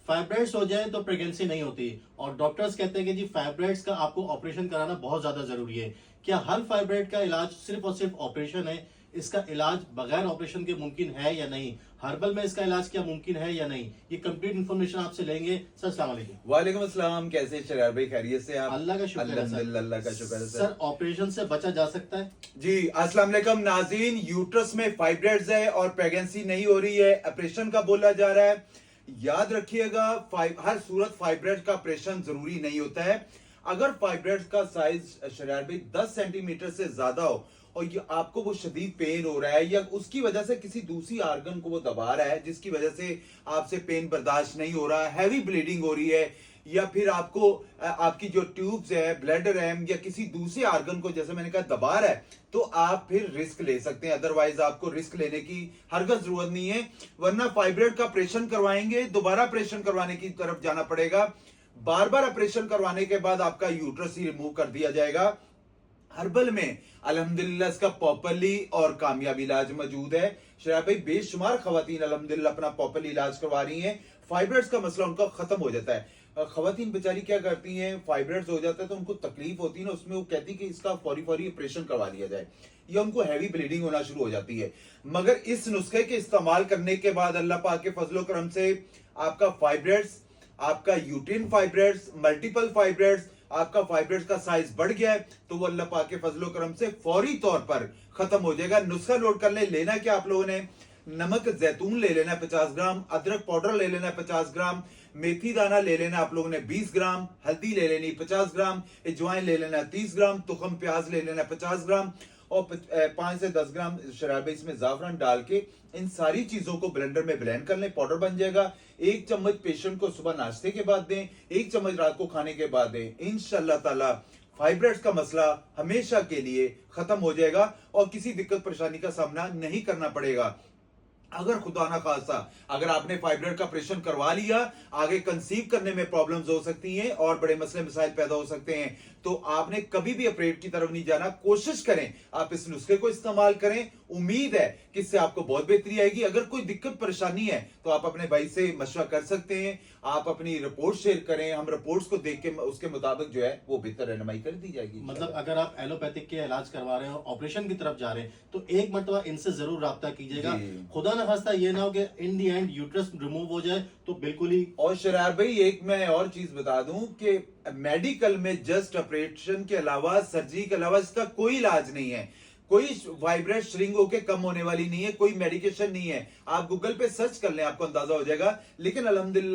Fibroids हो जाए तो प्रेगनेंसी नहीं होती, और डॉक्टर्स कहते हैं कि जी फाइब्रॉइड्स का आपको ऑपरेशन कराना बहुत ज्यादा जरूरी है। क्या हर फाइब्रॉइड का इलाज सिर्फ और सिर्फ ऑपरेशन है? इसका इलाज बगैर ऑपरेशन के मुमकिन है या नहीं? हर्बल में इसका इलाज क्या मुमकिन है या नहीं? ये कंप्लीट इन्फॉर्मेशन आपसे लेंगे सर। अस्सलाम वालेकुम। वालेकुम अस्सलाम। कैसे हैं शरार भाई, खैरियत से आप? अल्लाह का शुक्र है सर। अल्हम्दुलिल्लाह, अल्लाह का शुक्र है सर। सर, ऑपरेशन से बचा जा सकता है? जी अस्सलाम वालेकुम नाज़रीन। यूट्रस में फाइब्रॉइड्स है और प्रेगनेंसी नहीं हो रही है, ऑपरेशन का बोला जा रहा है। याद रखिएगा, हर सूरत फाइब्रॉइड का ऑपरेशन जरूरी नहीं होता है। अगर फाइब्रॉइड का साइज शरार भाई 10 सेंटीमीटर से ज्यादा हो और ये आपको वो शदीद पेन हो रहा है या उसकी वजह से किसी दूसरी आर्गन को वो दबा रहा है जिसकी वजह से आपसे पेन बर्दाश्त नहीं हो रहा है, हैवी ब्लीडिंग हो रही है, या फिर आपको आपकी जो ट्यूब्स है, ब्लैडर है, या किसी दूसरे आर्गन को जैसे मैंने कहा दबा रहा है, तो आप फिर रिस्क ले सकते हैं। अदरवाइज आपको रिस्क लेने की हरगिज़ जरूरत नहीं है, वरना फाइब्रॉइड का ऑपरेशन करवाएंगे, दोबारा ऑपरेशन करवाने की तरफ जाना पड़ेगा। बार बार ऑपरेशन करवाने के बाद आपका यूट्रस ही रिमूव कर दिया जाएगा। हर्बल में अल्हम्दुलिल्लाह इसका प्रॉपरली और कामयाब इलाज मौजूद है। शराब भाई बेशुमार खवातीन अल्हम्दुलिल्लाह अपना प्रॉपरली इलाज करवा रही हैं, फाइब्रॉइड्स का मसला उनका खत्म हो जाता है। खवातीन बेचारी क्या करती हैं, फाइब्रॉइड्स हो जाता है तो उनको तकलीफ होती है ना, उसमें वो कहती कि इसका फौरी फौरी ऑपरेशन करवा लिया जाए, या उनको हैवी ब्लीडिंग होना शुरू हो जाती है। मगर इस नुस्खे के इस्तेमाल करने के बाद अल्लाह पाक के फजलो करम से आपका फाइब्रॉइड्स, आपका यूट्रिन फाइब्रॉइड्स, मल्टीपल फाइब्रॉइड्स, आपका फाइब्रॉइड्स का साइज बढ़ गया है तो वो अल्लाह पाक के फजलो करम से फौरी तौर पर खत्म हो जाएगा। नुस्खा नोट कर ले। लेना क्या आप लोगों ने, नमक जैतून ले लेना है 50 ग्राम, अदरक पाउडर ले लेना है 50 ग्राम, मेथी दाना ले लेना आप लोगों ने 20 ग्राम, हल्दी ले लेनी 50 ग्राम, अजवाइन ले लेना 30 ग्राम, तुखम प्याज ले लेना 50 ग्राम, और 5 से 10 ग्राम शराब इसमें जाफरान डाल के इन सारी चीजों को ब्लेंडर में ब्लेंड कर लें, पाउडर बन जाएगा। 1 चम्मच पेशेंट को सुबह नाश्ते के बाद दें, 1 चम्मच रात को खाने के बाद दें। इंशाअल्लाह ताला फाइब्रॉइड्स का मसला हमेशा के लिए खत्म हो जाएगा और किसी दिक्कत परेशानी का सामना नहीं करना पड़ेगा। अगर खुदा ना खासा अगर आपने फाइब्रॉइड का ऑपरेशन करवा लिया, आगे कंसीव करने में प्रॉब्लम्स हो सकती हैं और बड़े मसले मसाइल पैदा हो सकते हैं, तो आपने कभी भी ऑपरेट की तरफ नहीं जाना। कोशिश करें आप इस नुस्खे को इस्तेमाल करें, उम्मीद है कि इससे आपको बहुत बेहतरी आएगी। अगर कोई दिक्कत परेशानी है तो आप अपने भाई से मशवरा कर सकते हैं, आप अपनी रिपोर्ट शेयर करें, हम रिपोर्ट्स को देख के उसके मुताबिक जो है वो बेहतर रहनुमाई कर दी जाएगी। मतलब अगर आप एलोपैथिक के इलाज करवा रहे हैं और ऑपरेशन की तरफ जा रहे हैं तो एक मरतबा इनसे जरूर राब्ता कीजिएगा। खुदा ना खास्ता ये ना हो कि इन दी एंड यूट्रस रिमूव हो जाए तो बिल्कुल ही। और शरार भाई एक मैं और चीज बता दूं कि मेडिकल में जस्ट ऑपरेशन के अलावा, सर्जरी के अलावा इसका कोई इलाज नहीं है। कोई वाइब्रेट श्रिंग होके कम होने वाली नहीं है, कोई मेडिकेशन नहीं है। आप गूगल पे सर्च कर लें, आपको अंदाजा हो जाएगा। लेकिन अल्हम्दुलिल्लाह